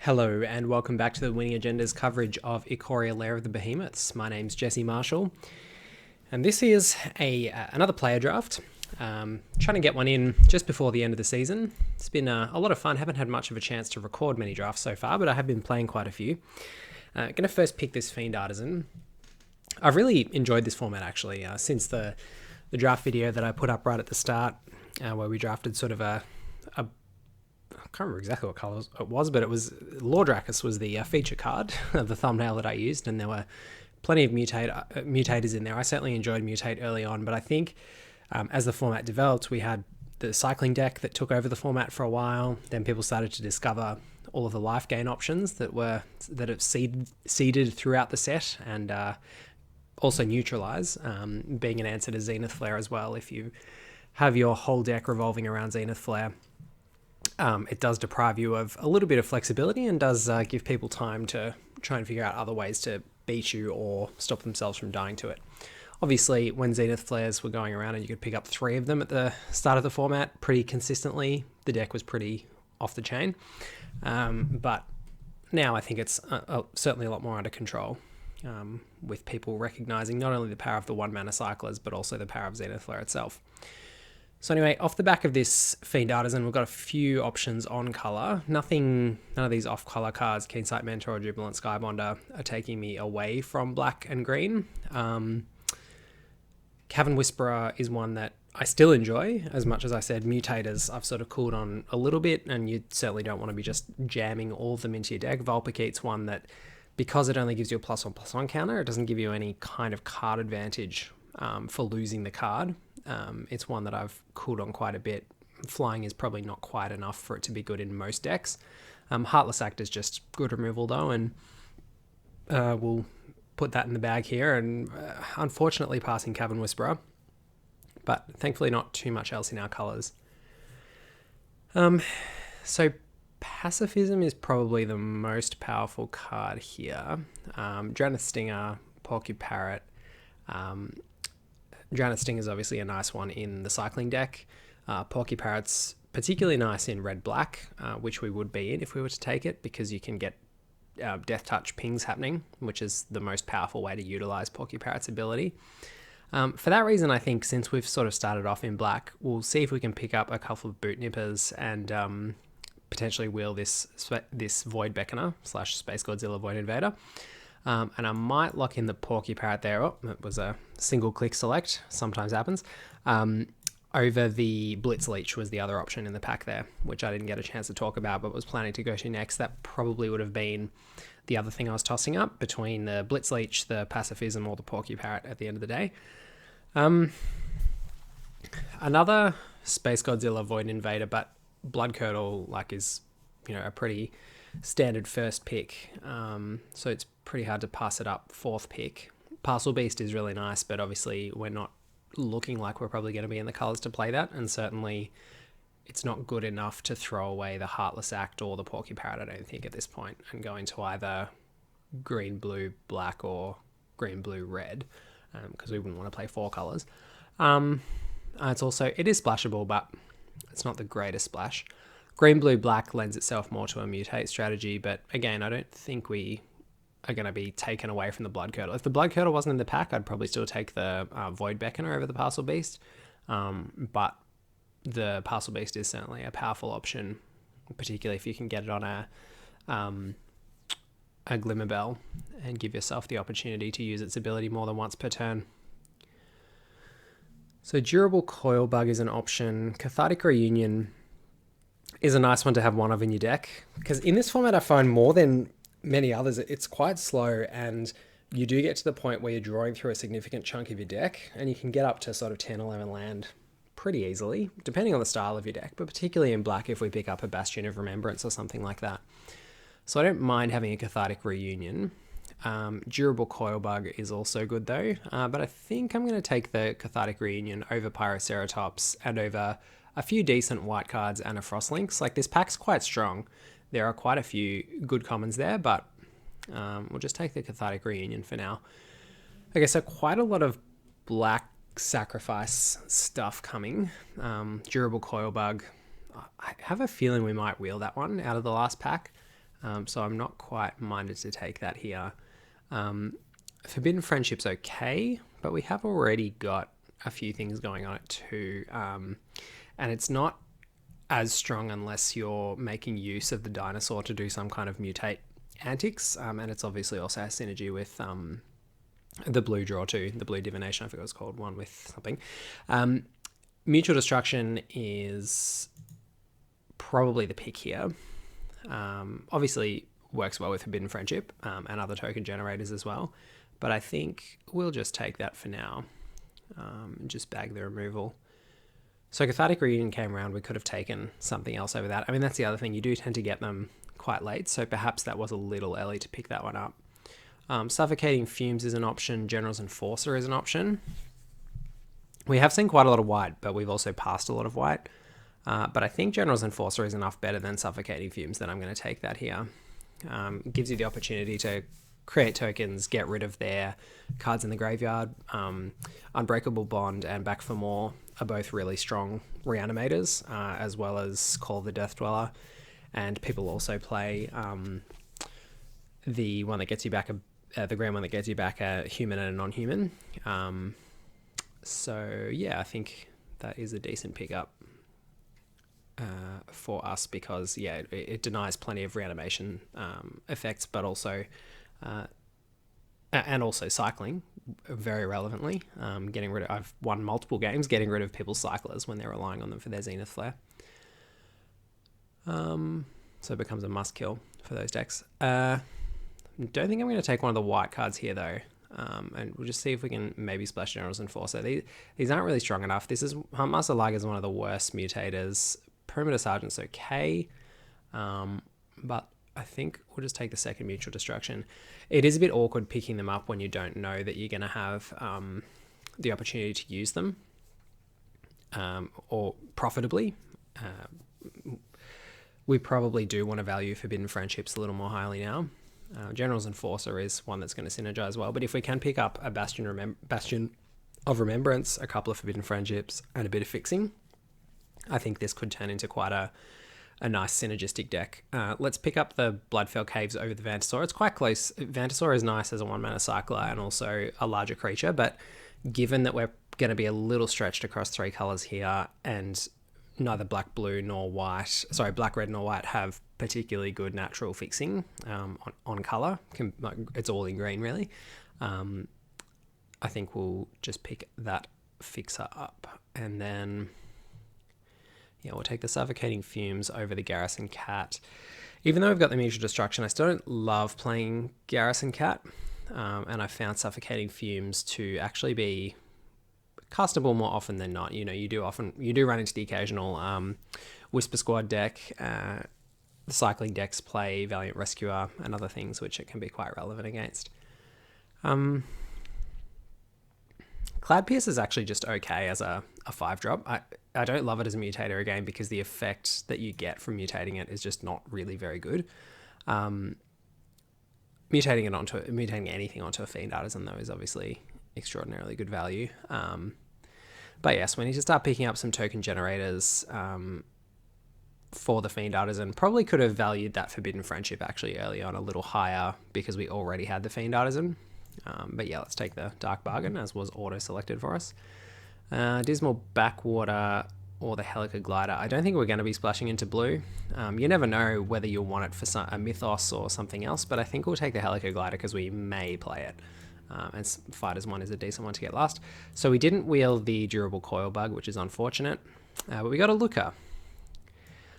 Hello and welcome back to the Winning Agenda's coverage of Ikoria Lair of the Behemoths. My name's Jesse Marshall and this is another player draft. Trying to get one in just before the end of the season. It's been a lot of fun. Haven't had much of a chance to record many drafts so far, but I have been playing quite a few. Going to first pick this Fiend Artisan. I've really enjoyed this format actually since the draft video that I put up right at the start where we drafted sort of I can't remember exactly what colour it was, but it was Lordrakis was the feature card of the thumbnail that I used, and there were plenty of mutators in there. I certainly enjoyed Mutate early on, but I think as the format developed, we had the cycling deck that took over the format for a while. Then people started to discover all of the life gain options that have seeded throughout the set, and also neutralize, being an answer to Zenith Flare as well. If you have your whole deck revolving around Zenith Flare, it does deprive you of a little bit of flexibility and does give people time to try and figure out other ways to beat you or stop themselves from dying to it. Obviously, when Zenith Flares were going around and you could pick up 3 of them at the start of the format pretty consistently, the deck was pretty off the chain. But now I think it's certainly a lot more under control, with people recognizing not only the power of the 1-mana cyclers, but also the power of Zenith Flare itself. So anyway, off the back of this Fiend Artisan, we've got a few options on colour. None of these off-colour cards, Keensight Mentor or Jubilant Skybonder, are taking me away from black and green. Cavern Whisperer is one that I still enjoy. As much as I said, mutators I've sort of cooled on a little bit, and you certainly don't want to be just jamming all of them into your deck. Vulpikeet's one that, because it only gives you a +1/+1 counter, it doesn't give you any kind of card advantage for losing the card. It's one that I've cooled on quite a bit. Flying is probably not quite enough for it to be good in most decks. Heartless Act is just good removal though, and we'll put that in the bag here, and unfortunately passing Cavern Whisperer, but thankfully not too much else in our colours. So Pacifism is probably the most powerful card here. Drowned Stinger, Porky Parrot. Drowned Stinger is obviously a nice one in the cycling deck. Porky Parrot's particularly nice in red-black, which we would be in if we were to take it, because you can get Death Touch pings happening, which is the most powerful way to utilize Porky Parrot's ability. For that reason, I think since we've sort of started off in black, we'll see if we can pick up a couple of Boot Nippers and potentially wheel this Void Beckoner / Space Godzilla Void Invader. And I might lock in the Porky Parrot there. Oh, it was a single click select. Sometimes happens. Over the Blitz Leech was the other option in the pack there, which I didn't get a chance to talk about, but was planning to go to next. That probably would have been the other thing I was tossing up between the Blitz Leech, the Pacifism, or the Porky Parrot at the end of the day. Another Space Godzilla Void Invader, but Blood Curdle is a pretty standard first pick, so it's pretty hard to pass it up 4th pick. Parcel Beast is really nice, but obviously we're not looking like we're probably going to be in the colours to play that, and certainly it's not good enough to throw away the Heartless Act or the Porky Parrot, I don't think, at this point, and go into either green, blue, black or green, blue, red, because we wouldn't want to play 4 colours. It is splashable, but it's not the greatest splash. Green, blue, black lends itself more to a mutate strategy, but again, I don't think we are going to be taken away from the Blood Curdle. If the Blood Curdle wasn't in the pack, I'd probably still take the Void Beckoner over the Parcel Beast, but the Parcel Beast is certainly a powerful option, particularly if you can get it on a Glimmerbell and give yourself the opportunity to use its ability more than once per turn. So Durable Coil Bug is an option. Cathartic Reunion is a nice one to have one of in your deck, because in this format I find more than many others it's quite slow, and you do get to the point where you're drawing through a significant chunk of your deck, and you can get up to sort of 10-11 land pretty easily, depending on the style of your deck, but particularly in black if we pick up a Bastion of Remembrance or something like that. So I don't mind having a Cathartic Reunion. Durable Coil Bug is also good though, but I think I'm going to take the Cathartic Reunion over Pyroceratops and over a few decent white cards and a Frostlynx. This pack's quite strong. There are quite a few good commons there, but we'll just take the Cathartic Reunion for now. Okay, so quite a lot of black sacrifice stuff coming. Durable Coil Bug. I have a feeling we might wheel that one out of the last pack. so I'm not quite minded to take that here. Forbidden Friendship's okay, but we have already got a few things going on it too, and it's not as strong unless you're making use of the dinosaur to do some kind of mutate antics, and it's obviously also has synergy with the blue draw too, the blue divination, I forgot what it's called, one with something. Mutual Destruction is probably the pick here. Obviously works well with Forbidden Friendship and other token generators as well, but I think we'll just take that for now, and just bag the removal. So Cathartic Reunion came around, we could have taken something else over that. I mean, that's the other thing, you do tend to get them quite late, so perhaps that was a little early to pick that one up. Suffocating Fumes is an option, General's Enforcer is an option. We have seen quite a lot of white, but we've also passed a lot of white. But I think General's Enforcer is enough better than Suffocating Fumes that I'm going to take that here. It gives you the opportunity to create tokens, get rid of their cards in the graveyard. Unbreakable Bond and Back for More are both really strong reanimators, as well as Call of the Death Dweller. And people also play the one that gets you back the green one that gets you back a human and a non-human. So yeah, I think that is a decent pickup for us, because yeah, it denies plenty of reanimation effects, but also and also cycling very relevantly. I've won multiple games getting rid of people's cyclers when they're relying on them for their Zenith Flare. So it becomes a must kill for those decks. Don't think I'm going to take one of the white cards here though. And we'll just see if we can maybe splash General's Enforcer. These aren't really strong enough. Huntmaster Liger is one of the worst mutators. Perimeter Sergeant's okay, but I think we'll just take the second Mutual Destruction. It is a bit awkward picking them up when you don't know that you're going to have the opportunity to use them or profitably. We probably do want to value Forbidden Friendships a little more highly now. General's Enforcer is one that's going to synergize well, but if we can pick up a Bastion of Remembrance, a couple of Forbidden Friendships, and a bit of fixing, I think this could turn into quite a nice synergistic deck. Let's pick up the Bloodfell Caves over the Vantasaur. It's quite close. Vantasaur is nice as a 1-mana cycler and also a larger creature, but given that we're going to be a little stretched across 3 colors here, and neither black, red, nor white have particularly good natural fixing on color. It's all in green, really. I think we'll just pick that fixer up, and then yeah, we'll take the Suffocating Fumes over the Garrison Cat. Even though we've got the Mutual Destruction, I still don't love playing Garrison Cat, and I found Suffocating Fumes to actually be castable more often than not. You know, you do run into the occasional Whisper Squad deck. The cycling decks play Valiant Rescuer and other things, which it can be quite relevant against. Cloud Pierce is actually just okay as a 5-drop. I don't love it as a mutator again, because the effect that you get from mutating it is just not really very good. Mutating anything onto a Fiend Artisan though is obviously extraordinarily good value. But yes, we need to start picking up some token generators for the Fiend Artisan. Probably could have valued that Forbidden Friendship actually early on a little higher, because we already had the Fiend Artisan. But yeah, let's take the Dark Bargain, as was auto-selected for us. Dismal Backwater or the Helica Glider. I don't think we're going to be splashing into blue. You never know whether you'll want it for a Mythos or something else, but I think we'll take the Helica Glider because we may play it. And Fighters 1 is a decent one to get last. So we didn't wheel the Durable Coil Bug, which is unfortunate, but we got a Luca.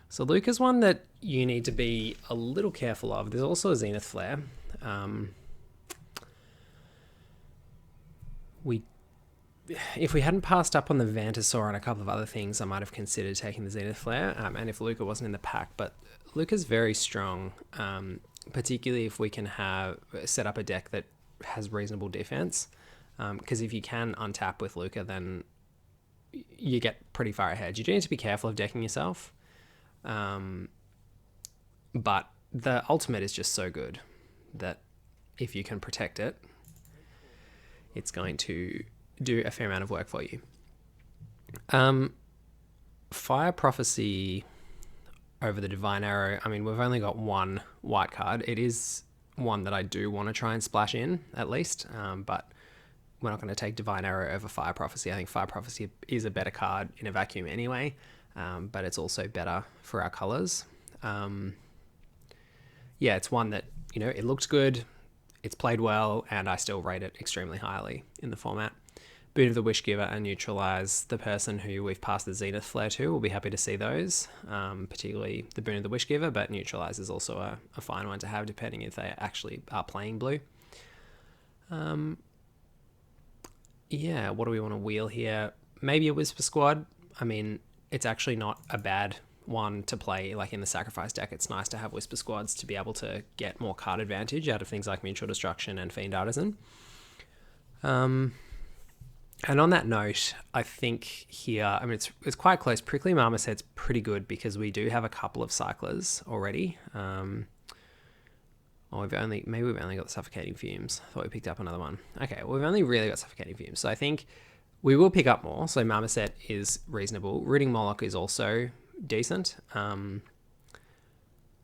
So Luca's one that you need to be a little careful of. There's also a Zenith Flare. If we hadn't passed up on the Vantasaur and a couple of other things, I might have considered taking the Zenith Flare, and if Luca wasn't in the pack. But Luca's very strong, particularly if we can set up a deck that has reasonable defense, because if you can untap with Luca, then you get pretty far ahead. You do need to be careful of decking yourself, but the ultimate is just so good that if you can protect it, it's going to do a fair amount of work for you. Fire Prophecy over the Divine Arrow. I mean, we've only got one white card. It is one that I do want to try and splash in, at least, but we're not going to take Divine Arrow over Fire Prophecy. I think Fire Prophecy is a better card in a vacuum anyway, but it's also better for our colours. Yeah, it's one that, you know, it looks good, it's played well, and I still rate it extremely highly in the format. Boon of the Wishgiver and Neutralize the person who we've passed the Zenith Flare to. We'll be happy to see those, particularly the Boon of the Wishgiver, but Neutralize is also a fine one to have depending if they actually are playing blue. Yeah, what do we want to wheel here? Maybe a Whisper Squad. I mean, it's actually not a bad one to play like in the Sacrifice deck. It's nice to have Whisper Squads to be able to get more card advantage out of things like Mutual Destruction and Fiend Artisan. And on that note, I think here, I mean, it's quite close. Prickly Marmoset's pretty good because we do have a couple of cyclers already. Maybe we've only got the Suffocating Fumes. I thought we picked up another one. Okay, well, we've only really got Suffocating Fumes. So I think we will pick up more. So Marmoset is reasonable. Rooting Moloch is also decent.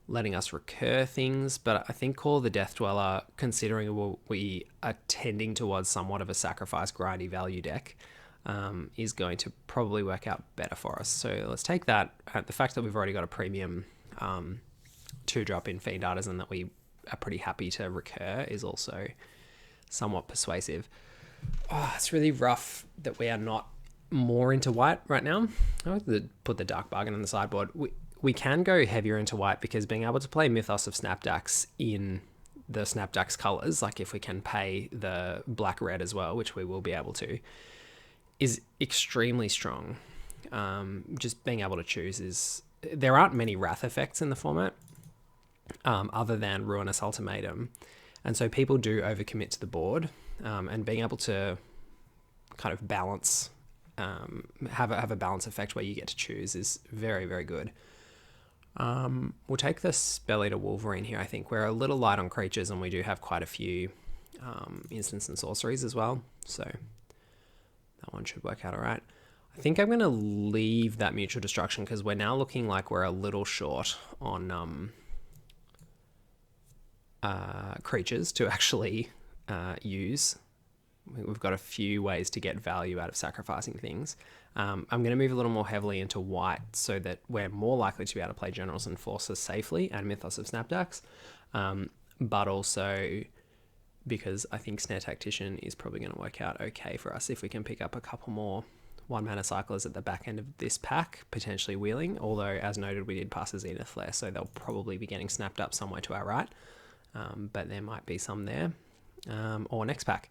Letting us recur things, but I think Call of the Death Dweller, considering we are tending towards somewhat of a sacrifice grindy value deck, is going to probably work out better for us. So let's take that. The fact that we've already got a premium 2-drop in Fiend Artisan that we are pretty happy to recur is also somewhat persuasive. Oh, it's really rough that we are not more into white right now. I have to put the Dark Bargain on the sideboard. We can go heavier into white because being able to play Mythos of Snapdax in the Snapdax colors, like if we can pay the black-red as well, which we will be able to, is extremely strong. Just being able to choose there aren't many Wrath effects in the format other than Ruinous Ultimatum. And so people do overcommit to the board, and being able to kind of balance, have a balance effect where you get to choose is very, very good. We'll take the Spell Eater Wolverine here. I think we're a little light on creatures and we do have quite a few instants and sorceries as well. So that one should work out all right. I think I'm going to leave that Mutual Destruction because we're now looking like we're a little short on creatures to actually use. We've got a few ways to get value out of sacrificing things. I'm going to move a little more heavily into white so that we're more likely to be able to play Generals and Forces safely and Mythos of Snapdax, but also because I think Snare Tactician is probably going to work out okay for us if we can pick up a couple more 1-mana cyclers at the back end of this pack, potentially wheeling, although as noted we did pass a Zenith Flare, so they'll probably be getting snapped up somewhere to our right, but there might be some there, or next pack.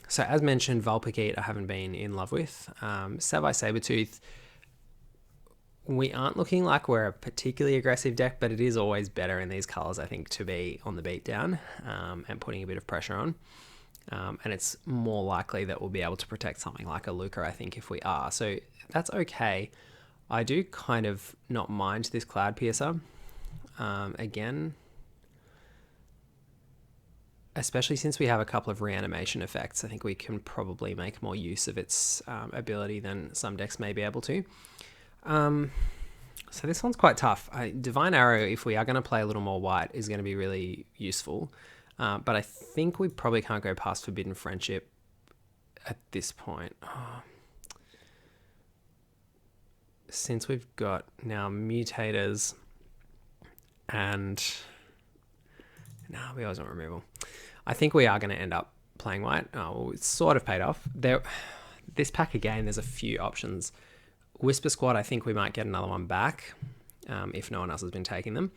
So as mentioned, Vulpikeet I haven't been in love with. Savai Sabertooth, we aren't looking like we're a particularly aggressive deck, but it is always better in these colours, I think, to be on the beatdown and putting a bit of pressure on. And it's more likely that we'll be able to protect something like a Luca, I think, if we are. So that's okay. I do kind of not mind this Cloud Piercer. Again, especially since we have a couple of reanimation effects, I think we can probably make more use of its ability than some decks may be able to. So this one's quite tough. Divine Arrow, if we are going to play a little more white, is going to be really useful. But I think we probably can't go past Forbidden Friendship at this point. Since we've got now Mutators and... No, we always want removal. I think we are going to end up playing white. Well, it's sort of paid off. This pack again, there's a few options. Whisper Squad, I think we might get another one back if no one else has been taking them.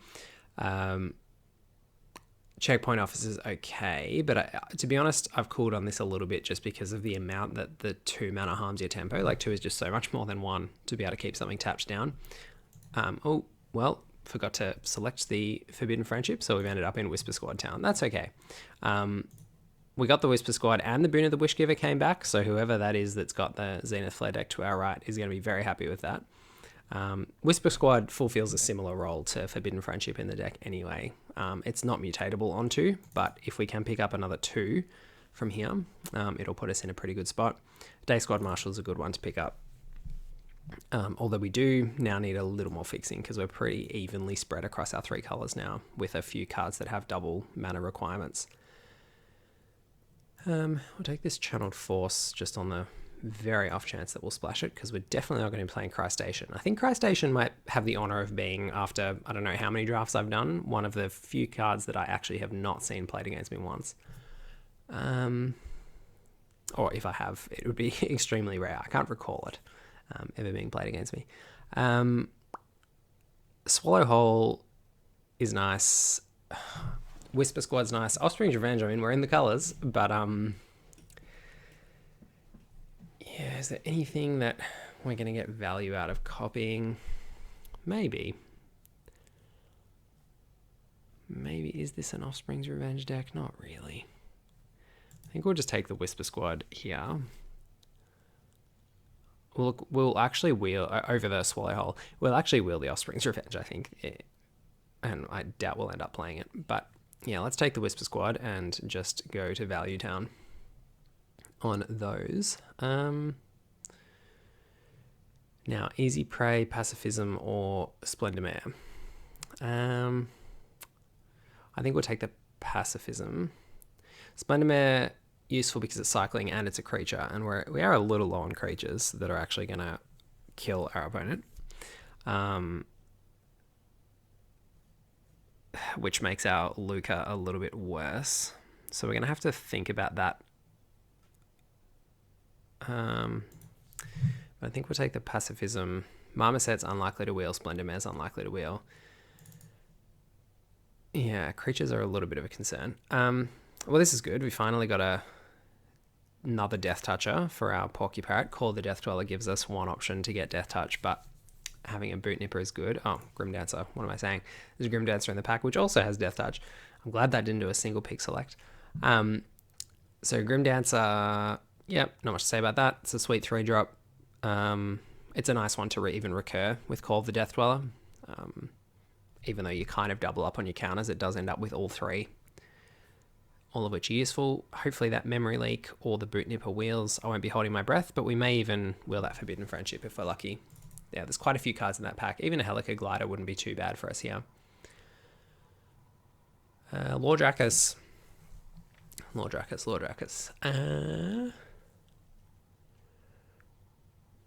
Checkpoint Office is okay, but to be honest, I've cooled on this a little bit just because of the amount that the 2 mana harms your tempo. Like 2 is just so much more than 1 to be able to keep something tapped down. Forgot to select the Forbidden Friendship, so we've ended up in Whisper Squad Town. That's okay. We got the Whisper Squad and the Boon of the Wishgiver came back, so whoever that is that's got the Zenith Flare deck to our right is going to be very happy with that. Whisper Squad fulfills a similar role to Forbidden Friendship in the deck anyway. It's not mutatable onto, but if we can pick up another 2 from here, it'll put us in a pretty good spot. Day Squad Marshal is a good one to pick up. Although we do now need a little more fixing because we're pretty evenly spread across our 3 colours now, with a few cards that have double mana requirements. We'll take this Channeled Force just on the very off chance that we'll splash it, because we're definitely not going to be playing Cry Station. I think Cry Station might have the honour of being, after I don't know how many drafts I've done, one of the few cards that I actually have not seen played against me once. Or if I have, it would be extremely rare. I can't recall it ever being played against me. Swallow Hole is nice. Whisper Squad's nice. Offspring's Revenge, I mean, we're in the colours, but yeah, is there anything that we're going to get value out of copying? Maybe. Maybe is this an Offspring's Revenge deck? Not really. I think we'll just take the Whisper Squad here. We'll actually wheel over the Swallow Hole. We'll actually wheel the Offspring's Revenge, I think. And I doubt we'll end up playing it. But yeah, let's take the Whisper Squad and just go to Value Town on those. Now, Easy Prey, Pacifism, or Splendor Mare. I think we'll take the Pacifism. Splendor Mare, useful because it's cycling and it's a creature, and we are a little low on creatures that are actually going to kill our opponent, which makes our Luca a little bit worse. So we're going to have to think about that. I think we'll take the Pacifism. Marmoset's unlikely to wheel. Splendor Mare's unlikely to wheel. Yeah, creatures are a little bit of a concern. Well, this is good. We finally got another Death Toucher for our Porcupine. Call the Death Dweller gives us one option to get Death Touch, but having a Boot Nipper is good. Oh, Grim Dancer. What am I saying? There's a Grim Dancer in the pack, which also has Death Touch. I'm glad that didn't do a single pick select. So Grim Dancer, yep, not much to say about that. It's a sweet 3-drop. It's a nice one to even recur with Call of the Death Dweller. Even though you kind of double up on your counters, it does end up with all 3. All of which are useful. Hopefully that Memory Leak or the Boot Nipper wheels. I won't be holding my breath, but we may even wheel that Forbidden Friendship if we're lucky. Yeah, there's quite a few cards in that pack. Even a Helica Glider wouldn't be too bad for us here. Lordrakis.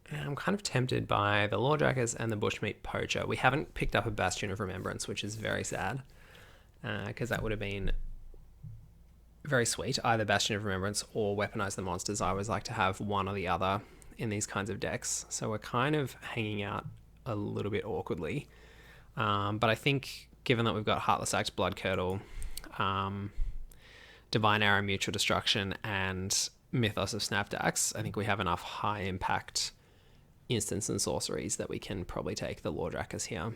I'm kind of tempted by the Lordrakis and the Bushmeat Poacher. We haven't picked up a Bastion of Remembrance, which is very sad, because that would have been very sweet. Either Bastion of Remembrance or Weaponize the Monsters. I always like to have one or the other in these kinds of decks. So we're kind of hanging out a little bit awkwardly. But I think, given that we've got Heartless Act, Blood Curdle, Divine Arrow, Mutual Destruction, and Mythos of Snapdax, I think we have enough high impact instants and sorceries that we can probably take the Lordrakis here.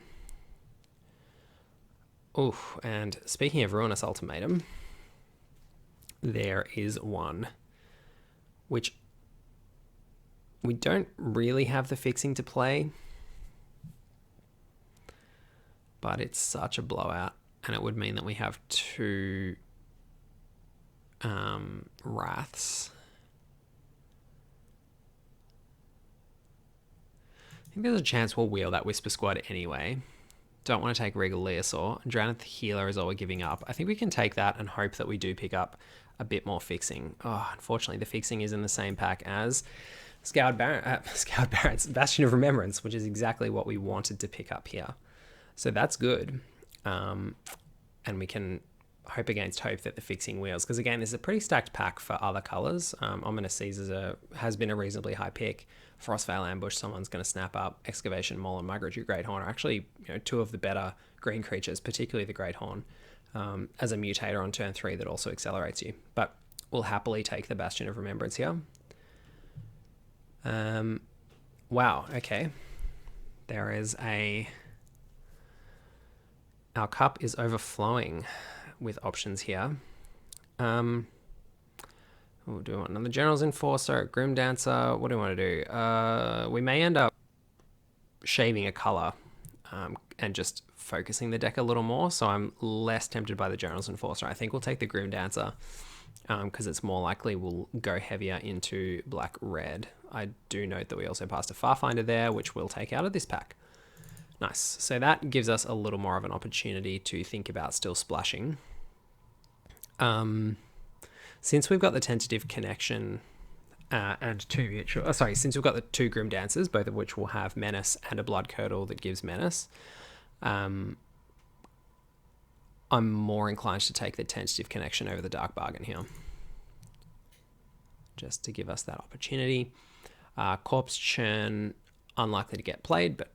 Oof, and speaking of Ruinous Ultimatum, there is one which we don't really have the fixing to play, but it's such a blowout, and it would mean that we have 2 Wraths. I think there's a chance we'll wheel that Whisper Squad anyway. Don't want to take Regal Leosaur. Drowned the Healer is all we're giving up. I think we can take that and hope that we do pick up a bit more fixing. Oh, unfortunately, the fixing is in the same pack as Scoured Barrett's Bastion of Remembrance, which is exactly what we wanted to pick up here. So that's good. And we can hope against hope that the fixing wheels, because again, this is a pretty stacked pack for other colors. Ominous Seas has been a reasonably high pick. Frostvale Ambush, someone's going to snap up. Excavation Maul and Migratory Great Horn are actually, 2 of the better green creatures, particularly the Great Horn, as a mutator on turn 3 that also accelerates you. But we'll happily take the Bastion of Remembrance here. Wow, okay. There is our cup is overflowing with options here. We'll do another General's Enforcer, Grim Dancer. What do we want to do? We may end up shaving a color and just focusing the deck a little more. So I'm less tempted by the General's Enforcer. I think we'll take the Grim Dancer because it's more likely we'll go heavier into black-red. I do note that we also passed a Farfinder there, which we'll take out of this pack. Nice. So that gives us a little more of an opportunity to think about still splashing. Since we've got the tentative connection and two mutual, since we've got the two Grim Dancers, both of which will have Menace and a Blood Curdle that gives Menace, I'm more inclined to take the tentative connection over the Dark Bargain here, just to give us that opportunity. Corpse Churn, unlikely to get played, but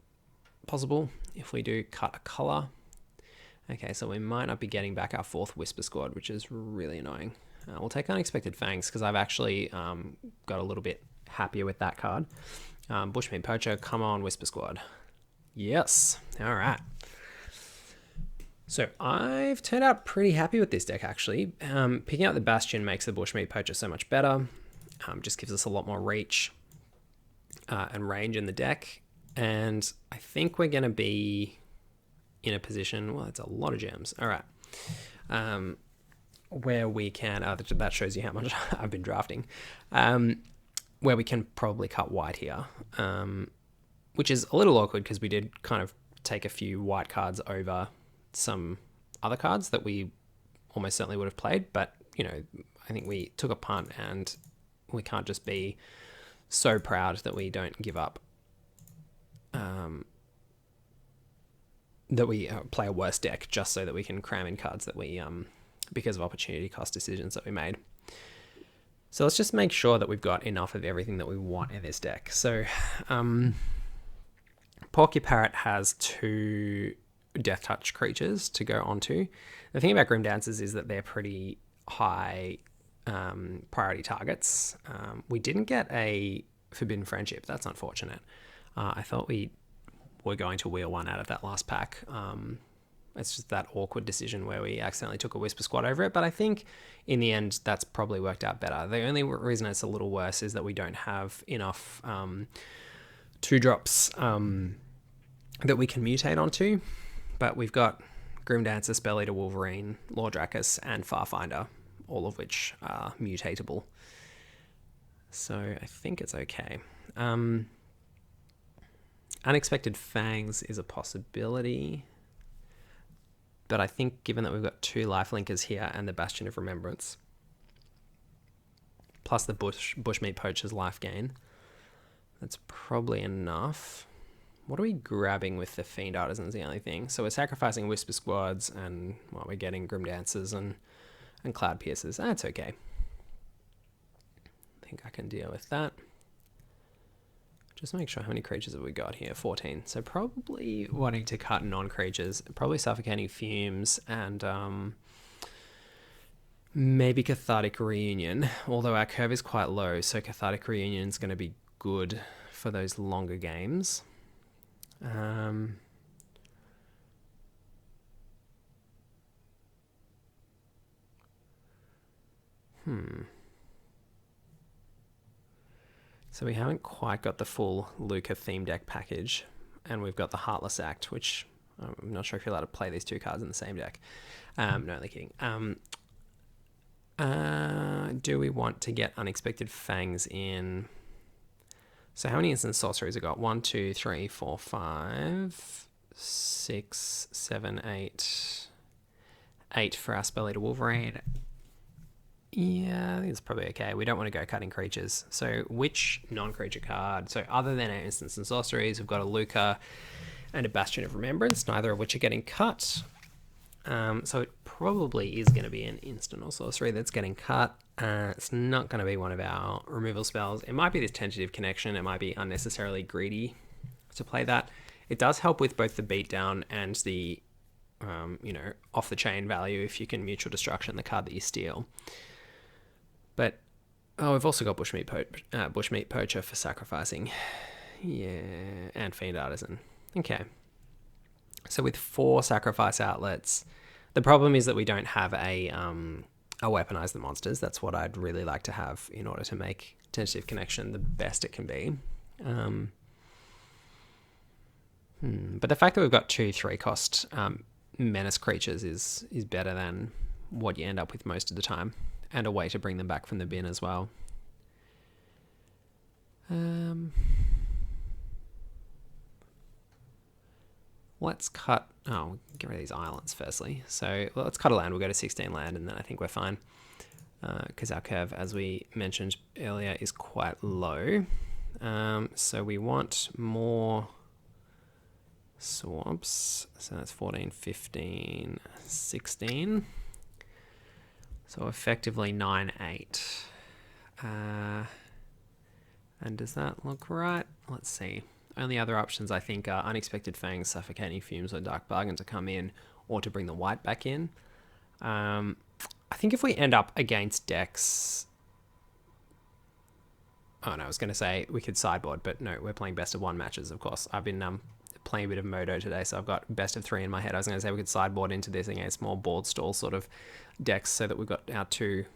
possible if we do cut a color. Okay, so we might not be getting back our 4th Whisper Squad, which is really annoying. We'll take Unexpected Fangs because I've actually got a little bit happier with that card. Bushmeat Poacher, come on, Whisper Squad. Yes, all right. So I've turned out pretty happy with this deck, actually. Picking up the Bastion makes the Bushmeat Poacher so much better. Just gives us a lot more reach and range in the deck. And I think we're going to be in a position, well, it's a lot of gems. All right. Where we can, that shows you how much I've been drafting, where we can probably cut white here, which is a little awkward because we did kind of take a few white cards over some other cards that we almost certainly would have played. But, you know, I think we took a punt and we can't just be so proud that we don't give up. That we play a worse deck just so that we can cram in cards that we, because of opportunity cost decisions that we made. So let's just make sure that we've got enough of everything that we want in this deck. So Porky Parrot has 2 Death Touch creatures to go onto. The thing about Grim Dancers is that they're pretty high priority targets. We didn't get a Forbidden Friendship. That's unfortunate. I thought we were going to wheel one out of that last pack. It's just that awkward decision where we accidentally took a Whisper Squad over it. But I think in the end, that's probably worked out better. The only reason it's a little worse is that we don't have enough 2-drops that we can mutate onto. But we've got Grim Dancer, Spell Eater Wolverine, Lordrakis, and Farfinder, all of which are mutatable. So I think it's okay. Unexpected Fangs is a possibility. But I think given that we've got 2 Lifelinkers here and the Bastion of Remembrance, plus the Bushmeat Poacher's life gain, that's probably enough. What are we grabbing with the Fiend Artisan's the only thing? So we're sacrificing Whisper Squads and, well, we're getting Grim Dancers and Cloud Piercers. That's okay. I think I can deal with that. Just make sure how many creatures have we got here. 14. So probably wanting to cut non-creatures, probably Suffocating Fumes and maybe Cathartic Reunion, although our curve is quite low, so Cathartic Reunion is going to be good for those longer games. So we haven't quite got the full Luca theme deck package, and we've got the Heartless Act, which I'm not sure if you're allowed to play these 2 cards in the same deck. No, only kidding. Do we want to get Unexpected Fangs in? So how many instant sorceries have we got? 1, 2, 3, 4, 5, 6, 7, 8. 8 for our Spell Eater Wolverine. Yeah, I think it's probably okay. We don't want to go cutting creatures. So which non-creature card? So other than our instants and sorceries, we've got a Luca and a Bastion of Remembrance, neither of which are getting cut. So it probably is going to be an instant or sorcery that's getting cut. It's not going to be one of our removal spells. It might be this Tentative Connection. It might be unnecessarily greedy to play that. It does help with both the beatdown and the, off-the-chain value if you can Mutual Destruction the card that you steal. But, we've also got Bushmeat Poacher for sacrificing. Yeah, and Fiend Artisan. Okay. So with 4 sacrifice outlets, the problem is that we don't have a Weaponize the Monsters. That's what I'd really like to have in order to make Tentative Connection the best it can be. But the fact that we've got 2 3-cost menace creatures is better than what you end up with most of the time, and a way to bring them back from the bin as well. Let's cut... Oh, get rid of these islands firstly. So let's cut a land. We'll go to 16 land, and then I think we're fine. Because our curve, as we mentioned earlier, is quite low. So we want more swamps. So that's 14, 15, 16. So effectively 9, 8. And does that look right? Let's see. Only other options I think are Unexpected Fangs, Suffocating Fumes, or Dark Bargain to come in, or to bring the white back in. I think if we end up against decks... Oh no, I was going to say we could sideboard, but no, we're playing best of one matches, of course. I've been playing a bit of Modo today, so I've got best of 3 in my head. I was going to say we could sideboard into this against more board stall sort of decks, so that we've got our two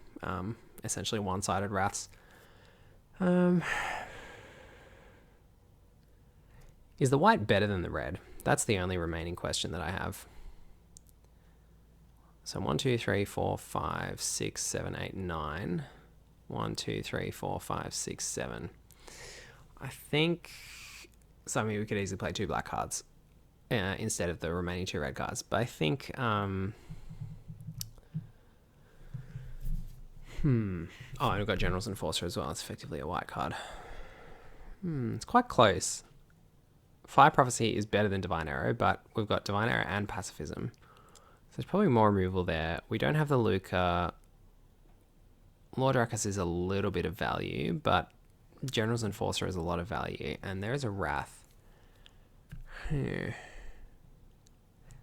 essentially one-sided wraths. Is the white better than the red? That's the only remaining question that I have. So 1, 2, 3, 4, 5, 6, 7, 8, 9. 1, 2, 3, 4, 5, 6, 7. I think... So I mean, we could easily play 2 black cards instead of the remaining 2 red cards. But I think... Oh, and we've got General's Enforcer as well. It's effectively a white card. It's quite close. Fire Prophecy is better than Divine Arrow, but we've got Divine Arrow and Pacifism. So there's probably more removal there. We don't have the Luca. Lord Ruckus is a little bit of value, but General's Enforcer is a lot of value. And there is a Wrath.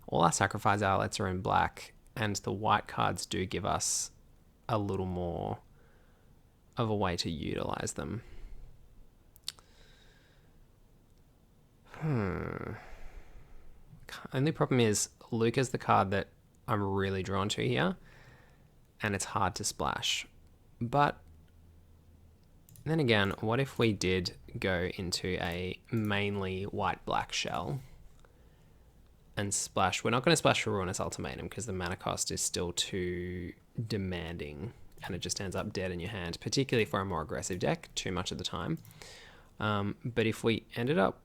All our sacrifice outlets are in black, and the white cards do give us a little more of a way to utilize them. Only problem is Luca's the card that I'm really drawn to here, and it's hard to splash. But then again, what if we did go into a mainly white-black shell and splash? We're not going to splash for Ruinous Ultimatum because the mana cost is still too demanding, and it just ends up dead in your hand, particularly for a more aggressive deck, too much of the time. But if we ended up...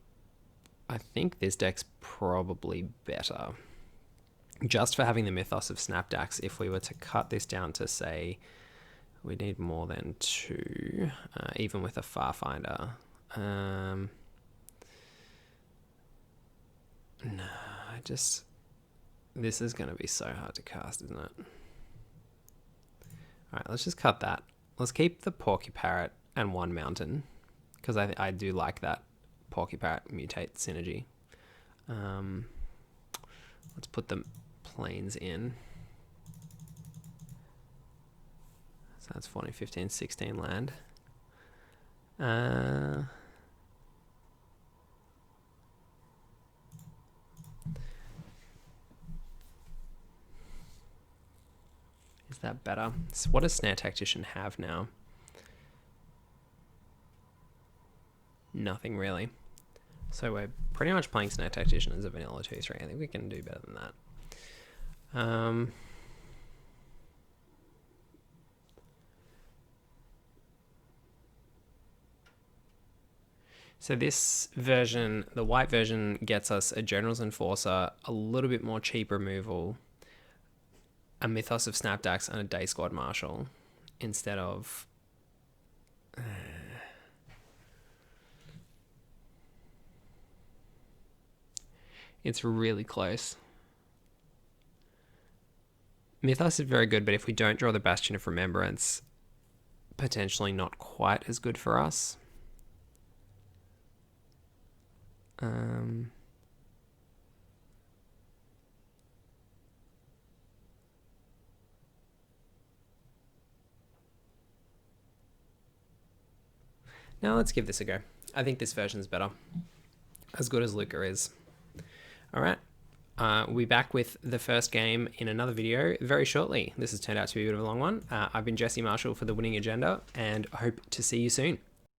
I think this deck's probably better. Just for having the Mythos of Snapdax, if we were to cut this down to, say, we need more than 2, even with a Farfinder. No, this is going to be so hard to cast, isn't it? Alright, let's just cut that. Let's keep the Porky Parrot and 1 Mountain, because I do like that Porky Parrot mutate synergy. Let's put the planes in. So that's 14, 15, 16 land. Is that better? So what does Snare Tactician have now? Nothing really. So we're pretty much playing Snare Tactician as a vanilla 2-3. I think we can do better than that. So this version, the white version, gets us a General's Enforcer, a little bit more cheap removal, a Mythos of Snapdax, and a Day Squad Marshal, instead of... It's really close. Mythos is very good, but if we don't draw the Bastion of Remembrance, potentially not quite as good for us. Now let's give this a go. I think this version's better. As good as Luca is. Alright, we'll be back with the first game in another video very shortly. This has turned out to be a bit of a long one. I've been Jesse Marshall for The Winning Agenda, and I hope to see you soon.